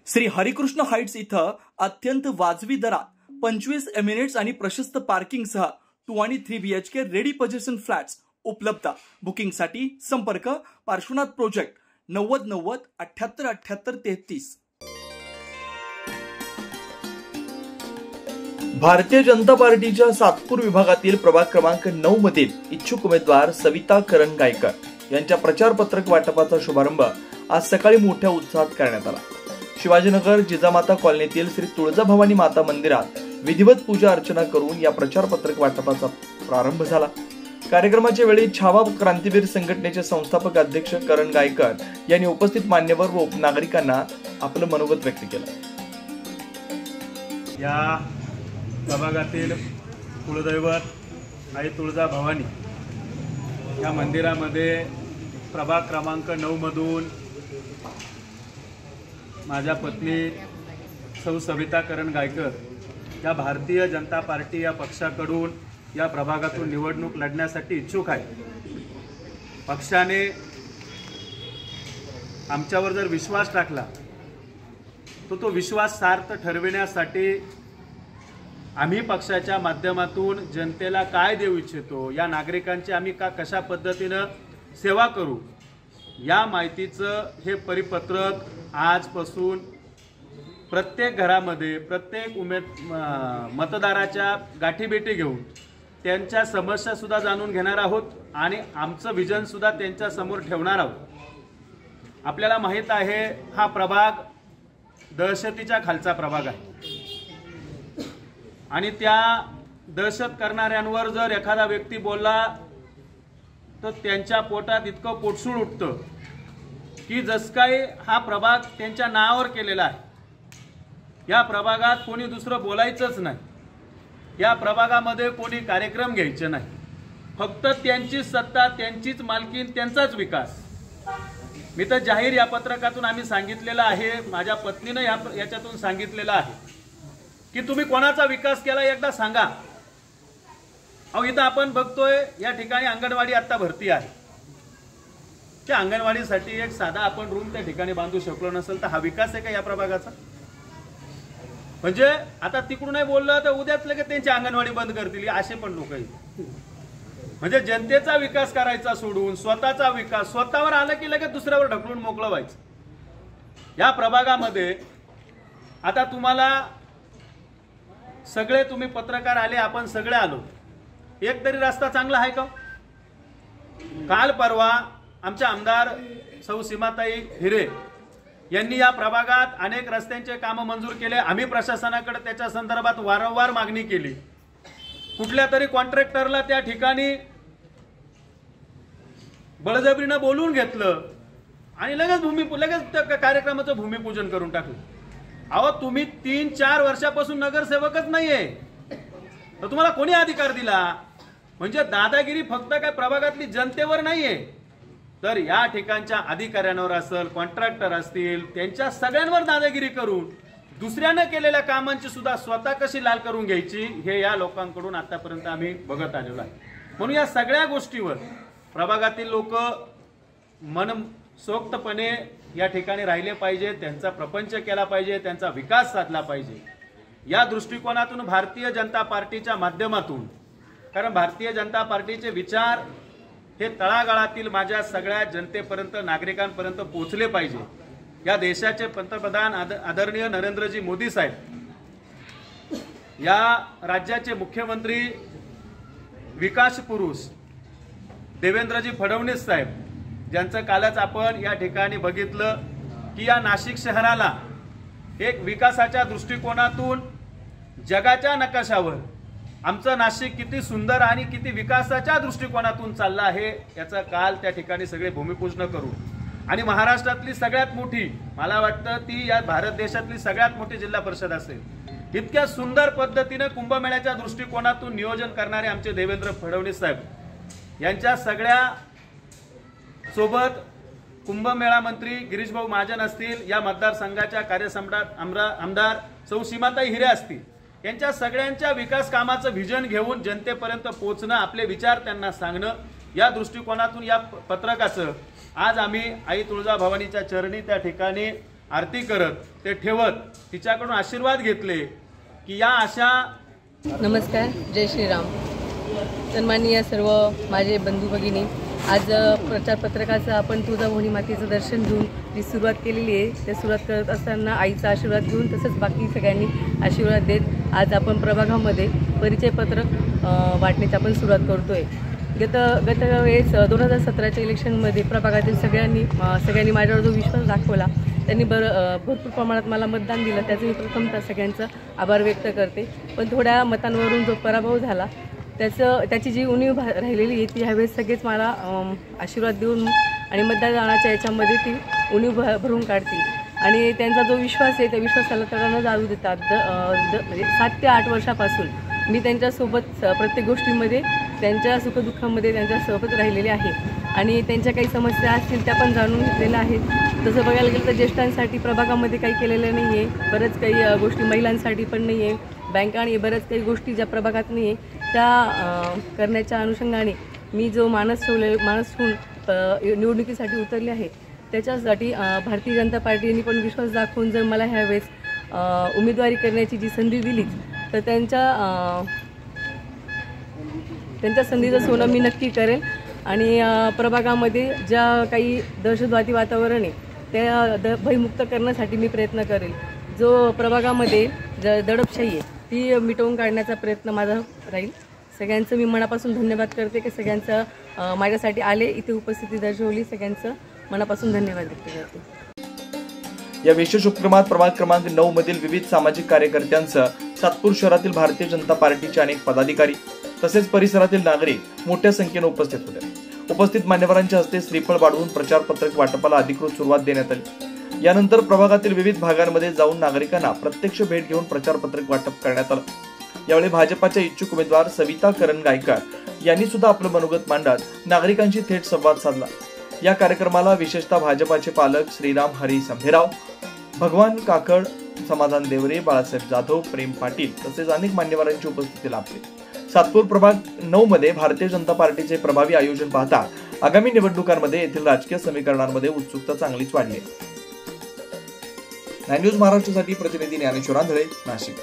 Shri Harikrishna Heights इथं अत्यंत वाजवी दरात 25 एमिनेट्स आणि प्रशस्त पार्किंगसह 2 आणि 3 BHK रेडी पोझिशन फ्लॅट्स उपलब्ध। बुकिंगसाठी संपर्क पार्श्वनाथ प्रोजेक्ट 9090 78 78 33। भारतीय जनता पार्टीच्या सातपूर विभागातील प्रभाग क्रमांक 9 मधील इच्छुक उमेदवार सविता करण गायकर यांच्या प्रचार पत्रक वाटपाचा शुभारंभ आज सकाळी मोठ्या उत्साहात करण्यात आला। शिवाजीनगर जिजामाता कॉलनीतील श्री तुळजाभवानी माता मंदिरात विधिवत पूजा अर्चना करून या प्रचार पत्रक वाटपाचा प्रारंभ झाला। कार्यक्रमाच्या वेळी छावा क्रांतीवीर संघटनेचे संस्थापक अध्यक्ष करण गायकर यांनी उपस्थित मान्यवर व नागरिकांना आपलं मनोगत व्यक्त केलं। या प्रभागातील कुलदैवत आई तुळजाभवानी या मंदिरामध्ये प्रभाग क्रमांक 9 मधून माझ्या पत्नी सौ सविता करण गायकर या भारतीय जनता पार्टी या पक्षाकडून या प्रभागातून निवडणूक लढण्यासाठी इच्छुक आहे। पक्षाने आमच्यावर जर विश्वास टाकला तो विश्वास सार्थ ठरविण्यासाठी आम्ही पक्षाच्या माध्यमातून जनतेला काय देऊ इच्छितो, या नागरिकांची आम्ही कशा पद्धतीने सेवा करू, या माहितीचं हे परिपत्रक आजपासून प्रत्येक घरामध्ये प्रत्येक मतदाराच्या गाठीभेटी घेऊन त्यांच्या समस्या सुद्धा जाणून घेणार आहोत आणि आमचं विजन सुद्धा त्यांच्या समोर ठेवणार आहोत। आपल्याला माहित आहे हा प्रभाग दहशतीच्या खालचा प्रभाग आहे आणि त्या दहशत करणाऱ्यांवर जर एखादा व्यक्ती बोलला तर त्यांच्या पोटात इतकं पोटसूळ उठतं की जस काही हा प्रभाग त्यांच्या नावावर केलेला आहे। या प्रभागात कोणी दुसरं बोलायचंच नाही, या प्रभागामध्ये कोणी कार्यक्रम घ्यायचे नाही, फक्त त्यांची सत्ता, त्यांचीच मालकीन, त्यांचाच विकास। मी तर जाहीर या पत्रकातून आम्ही सांगितलेलं आहे, माझ्या पत्नीनं याच्यातून सांगितलेलं आहे की तुम्ही कोणाचा विकास केला एकदा सांगा। अहो इथं आपण बघतोय या ठिकाणी अंगणवाडी आता भरती आहे, त्या अंगणवाडीसाठी एक साधा आपण रूम त्या ठिकाणी बांधू शकलो नसेल तर हा विकास आहे का या प्रभागाचा? म्हणजे आता तिकडून नाही बोललं तर उद्याच लगेच त्यांची अंगणवाडी बंद करतील असे पण लोक आहेत। म्हणजे जनतेचा विकास करायचा सोडून स्वतःचा विकास स्वतःवर आला की लगेच दुसऱ्यावर ढकलून मोकळं व्हायचं। या प्रभागामध्ये आता तुम्हाला सगळे तुम्ही पत्रकार आले, आपण सगळे आलो, एक तरी रस्ता चांगला आहे का? काल परवा आमच्या आमदार सौ सीमाताई हिरे यांनी या प्रभागात अनेक रस्त्यांचे काम मंजूर केले। आम्ही प्रशासनाकडे त्याच्या संदर्भात वारंवार मागणी केली। कुठल्या तरी कॉन्ट्रॅक्टरला त्या ठिकाणी बळजबरीनं बोलून घेतलं आणि लगेच त्या कार्यक्रमाचं भूमिपूजन करून टाकलं। अहो तुम्ही 3-4 वर्षापासून नगरसेवकच नाहीये तर तुम्हाला कोणी अधिकार दिला? म्हणजे दादागिरी फक्त काय प्रभागातली जनतेवर नाहीये तर या ठिकाणच्या अधिकाऱ्यांवर असेल, कॉन्ट्रॅक्टर असतील, त्यांच्या सगळ्यांवर दादागिरी करून दुसऱ्यानं केलेल्या कामांची सुद्धा स्वतः कशी लाल करून घ्यायची हे या लोकांकडून आतापर्यंत आम्ही बघत आलेलो आहे। म्हणून या सगळ्या गोष्टीवर प्रभागातील लोक मनसोक्तपणे या ठिकाणी राहिले पाहिजे, त्यांचा प्रपंच केला पाहिजे, त्यांचा विकास साधला पाहिजे। या दृष्टिकोनातून भारतीय जनता पार्टीच्या माध्यमातून, कारण भारतीय जनता पार्टीचे विचार हे तळागाळातील माझ्या सगळ्या जनतेपर्यंत, नागरिकांपर्यंत पोहोचले पाहिजे। या देशाचे पंतप्रधान आदरणीय नरेंद्रजी मोदी साहेब, या राज्याचे मुख्यमंत्री विकास पुरुष देवेंद्रजी फडणवीस साहेब, ज्यांचं कालच आपण या ठिकाणी बघितलं की या नाशिक शहराला एक विकासाच्या दृष्टिकोनातून जगाच्या नकाशावर आमचं नाशिक किती सुंदर आणि किती विकासाच्या दृष्टिकोनातून चाललं आहे याचा काल त्या ठिकाणी सगळे भूमिपूजन करू। आणि महाराष्ट्रातली सगळ्यात मोठी, मला वाटतं ती या भारत देशातली सगळ्यात मोठी जिल्हा परिषद असेल इतक्या सुंदर पद्धतीने कुंभमेळ्याच्या दृष्टिकोनातून नियोजन करणारे आमचे देवेंद्र फडणवीस साहेब यांच्या सगळ्या सोबत कुंभमेळा मंत्री गिरीश भाऊ महाजन असतील, या मतदारसंघाच्या कार्यसम्राट आमदार सौ सीमाताई हिरे असतील, यांच्या सगळ्यांच्या विकास कामाचं व्हिजन घेऊन जनतेपर्यंत पोहोचणं, आपले विचार त्यांना सांगणं, या दृष्टिकोनातून या पत्रकाचं आज आम्ही आई तुळजाभवानीच्या चरणी त्या ठिकाणी आरती करत ते ठेवत तिच्याकडून आशीर्वाद घेतले की या अशा. नमस्कार, जय श्रीराम. सन्माननीय सर्व माझे बंधू भगिनी, आज प्रचार पत्रकाचं आपण तुळजाभवानी मातेचं दर्शन घेऊन जी सुरुवात केलेली आहे, त्या सुरुवात करत असताना आईचा आशीर्वाद घेऊन तसंच बाकी सगळ्यांनी आशीर्वाद देत आज आपण प्रभागामध्ये परिचयपत्रक वाटण्याची आपण सुरुवात करतोय. गत वेळेस 2017च्या इलेक्शनमध्ये प्रभागातील सगळ्यांनी माझ्यावर जो विश्वास दाखवला, त्यांनी भरपूर प्रमाणात मला मतदान दिलं, त्याचं मी प्रथमतः सगळ्यांचं आभार व्यक्त करते. पण थोड्या मतांवरून जो पराभव झाला त्याची जी उणीव राहिलेली आहे ती ह्यावेळेस सगळेच मला आशीर्वाद देऊन आणि मतदानाच्या याच्यामध्ये ती उणीव भरून काढतील. आणि त्यांचा जो विश्वास आहे त्या विश्वासाला तडा न जाऊ देतात म्हणजे 7 ते 8 वर्षापासून मी त्यांच्यासोबत प्रत्येक गोष्टीमध्ये, त्यांच्या सुखदुःखामध्ये त्यांच्यासोबत राहिलेले आहे आणि त्यांच्या काही समस्या असतील त्या पण जाणून घेतलेल्या आहेत. तसं बघायला गेलं तर ज्येष्ठांसाठी प्रभागामध्ये काही केलेलं नाही आहे, बऱ्याच काही गोष्टी महिलांसाठी पण नाही आहे, बँका आणि बऱ्याच काही गोष्टी ज्या प्रभागात नाही आहे त्या करण्याच्या अनुषंगाने मी जो मानस ठेवून निवडणुकीसाठी उतरले आहे, त्याच्यासाठी भारतीय जनता पार्टीने पण विश्वास दाखवून जर मला ह्यावेळेस उमेदवारी करण्याची जी संधी दिली तर त्यांच्या संधीचं सोनं मी नक्की करेल. आणि प्रभागामध्ये ज्या काही दहशतवादी वातावरण आहे त्या भयमुक्त करण्यासाठी मी प्रयत्न करेल. जो प्रभागामध्ये दडपशाही आहे ती मिटवून काढण्याचा प्रयत्न माझा राहील. सगळ्यांचं मी मनापासून धन्यवाद करते की सगळ्यांचं माझ्यासाठी आले, इथे उपस्थिती दर्शवली, सगळ्यांचं मनापासून धन्यवाद व्यक्त करते. या विशेष उपक्रमात प्रभाग क्रमांक 9 मधील विविध सामाजिक कार्यकर्त्यांसह सातपूर शहरातील भारतीय जनता पार्टीचे अनेक पदाधिकारी तसेच परिसरातील नागरिक मोठ्या संख्येने उपस्थित होते. उपस्थित मान्यवरांच्या हस्ते श्रीफळ वाढवून प्रचार पत्रक वाटपाला अधिकृत सुरुवात देण्यात आली. यानंतर प्रभागातील विविध भागांमध्ये जाऊन नागरिकांना प्रत्यक्ष भेट घेऊन प्रचार पत्रक वाटप करण्यात आलं. यावेळी भाजपाच्या इच्छुक उमेदवार सविता करण गायकर यांनी सुद्धा आपलं मनोगत मांडत नागरिकांशी थेट संवाद साधला. या कार्यक्रमाला विशेषतः भाजपाचे पालक श्रीराम हरी संभेराव, भगवान काकड, समाधान देवरे, बाळासाहेब जाधव, प्रेम पाटील तसेच अनेक मान्यवरांची उपस्थिती लाभली. सातपूर प्रभाग 9 मध्ये भारतीय जनता पार्टीचे प्रभावी आयोजन पाहता आगामी निवडणुकांमध्ये येथील राजकीय समीकरणांमध्ये उत्सुकता चांगलीच वाढली आहे. 9 न्यूज महाराष्ट्रासाठी प्रतिनिधी ज्ञानेश्वर आंधळे, नाशिक.